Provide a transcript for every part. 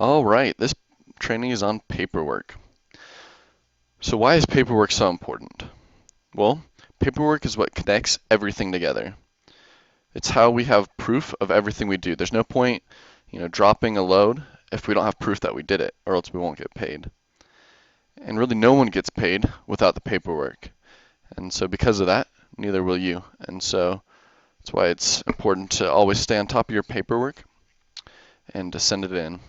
All right, this training is on paperwork. So why is paperwork so important? Well, paperwork is what connects everything together. It's how we have proof of everything we do. There's no point, dropping a load if we don't have proof that we did it, or else we won't get paid. And really no one gets paid without the paperwork. And so because of that, neither will you. And so that's why it's important to always stay on top of your paperwork and to send it in.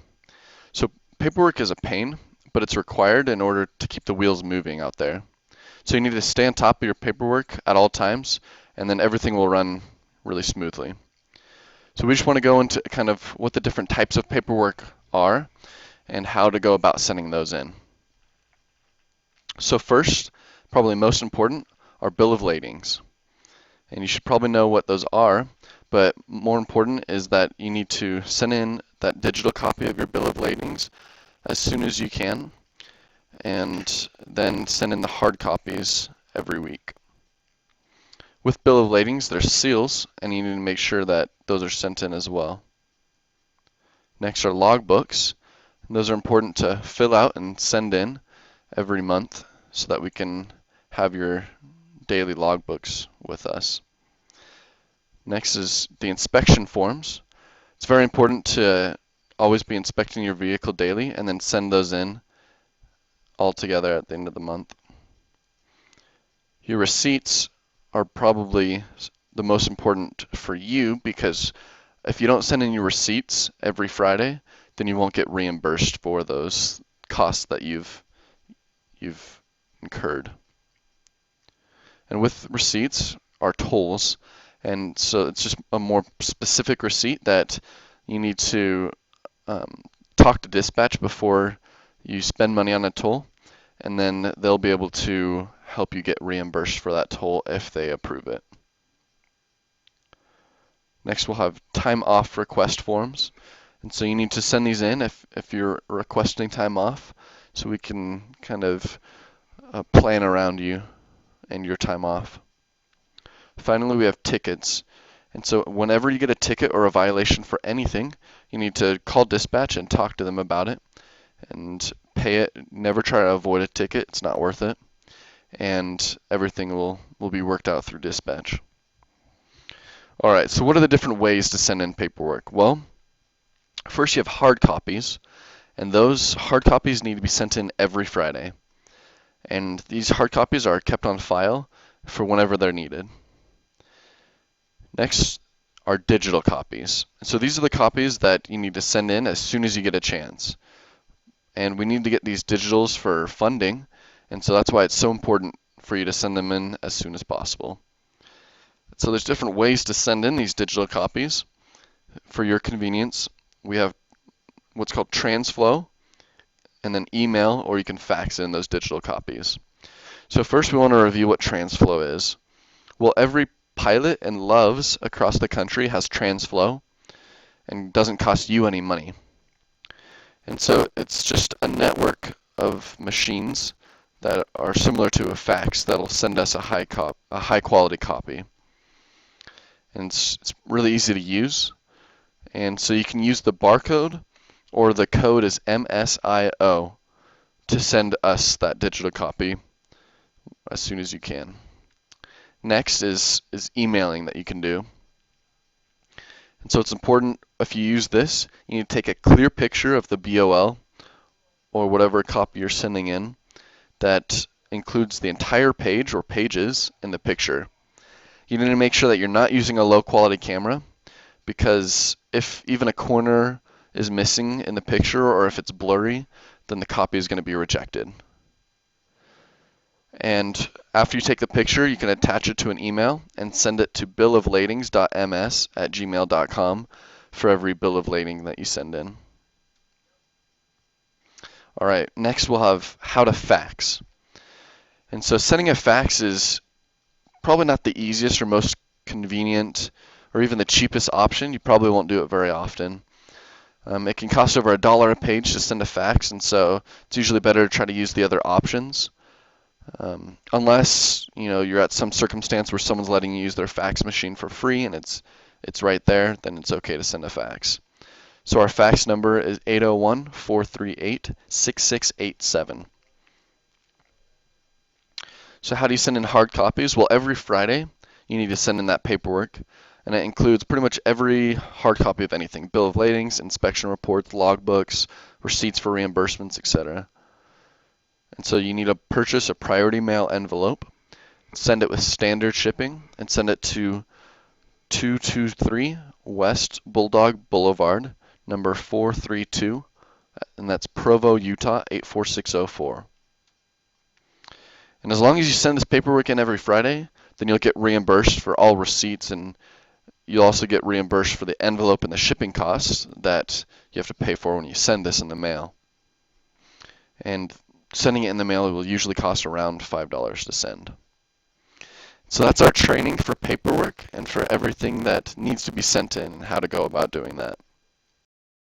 So paperwork is a pain, but it's required in order to keep the wheels moving out there. So you need to stay on top of your paperwork at all times, and then everything will run really smoothly. So we just want to go into kind of what the different types of paperwork are and how to go about sending those in. So first, probably most important, are bill of ladings. And you should probably know what those are, but more important is that you need to send in that digital copy of your bill of ladings as soon as you can, and then send in the hard copies every week. With bill of ladings, there's seals, and you need to make sure that those are sent in as well. Next are logbooks. Those are important to fill out and send in every month so that we can have your daily logbooks with us. Next is the inspection forms. It's very important to always be inspecting your vehicle daily and then send those in all together at the end of the month. Your receipts are probably the most important for you, because if you don't send in your receipts every Friday, then you won't get reimbursed for those costs that you've incurred. And with receipts are tolls, and so it's just a more specific receipt that you need to talk to dispatch before you spend money on a toll, and then they'll be able to help you get reimbursed for that toll if they approve it. Next, we'll have time off request forms. And so you need to send these in if you're requesting time off, so we can kind of plan around you and your time off. Finally, we have tickets. And so whenever you get a ticket or a violation for anything, you need to call dispatch and talk to them about it and pay it. Never try to avoid a ticket. It's not worth it. And everything will be worked out through dispatch. All right, so what are the different ways to send in paperwork? Well, first you have hard copies, and those hard copies need to be sent in every Friday. And these hard copies are kept on file for whenever they're needed. Next are digital copies. So these are the copies that you need to send in as soon as you get a chance. And we need to get these digitals for funding, and so that's why it's so important for you to send them in as soon as possible. So there's different ways to send in these digital copies for your convenience. We have what's called TransFlow, and then email, or you can fax in those digital copies. So first we want to review what TransFlow is. Well, every Pilot and Loves across the country has TransFlow and doesn't cost you any money. And so it's just a network of machines that are similar to a fax that'll send us a high quality copy. And it's really easy to use. And so you can use the barcode, or the code is MSIO, to send us that digital copy as soon as you can. Next is emailing that you can do. And so it's important, if you use this, you need to take a clear picture of the BOL or whatever copy you're sending in that includes the entire page or pages in the picture. You need to make sure that you're not using a low quality camera, because if even a corner is missing in the picture or if it's blurry, then the copy is going to be rejected. And after you take the picture, you can attach it to an email and send it to billofladings.ms@gmail.com for every bill of lading that you send in. All right, next we'll have how to fax. And so sending a fax is probably not the easiest or most convenient or even the cheapest option. You probably won't do it very often. It can cost over $1 a page to send a fax, and so it's usually better to try to use the other options. Unless you're at some circumstance where someone's letting you use their fax machine for free and it's right there, then it's okay to send a fax. So our fax number is 801-438-6687. So how do you send in hard copies? Well, every Friday you need to send in that paperwork, and it includes pretty much every hard copy of anything: bill of ladings, inspection reports, logbooks, receipts for reimbursements, etc. And so you need to purchase a priority mail envelope, send it with standard shipping, and send it to 223 West Bulldog Boulevard, number 432, and that's Provo, Utah 84604. And as long as you send this paperwork in every Friday, then you'll get reimbursed for all receipts, and you'll also get reimbursed for the envelope and the shipping costs that you have to pay for when you send this in the mail. And sending it in the mail will usually cost around $5 to send. So that's our training for paperwork and for everything that needs to be sent in and how to go about doing that.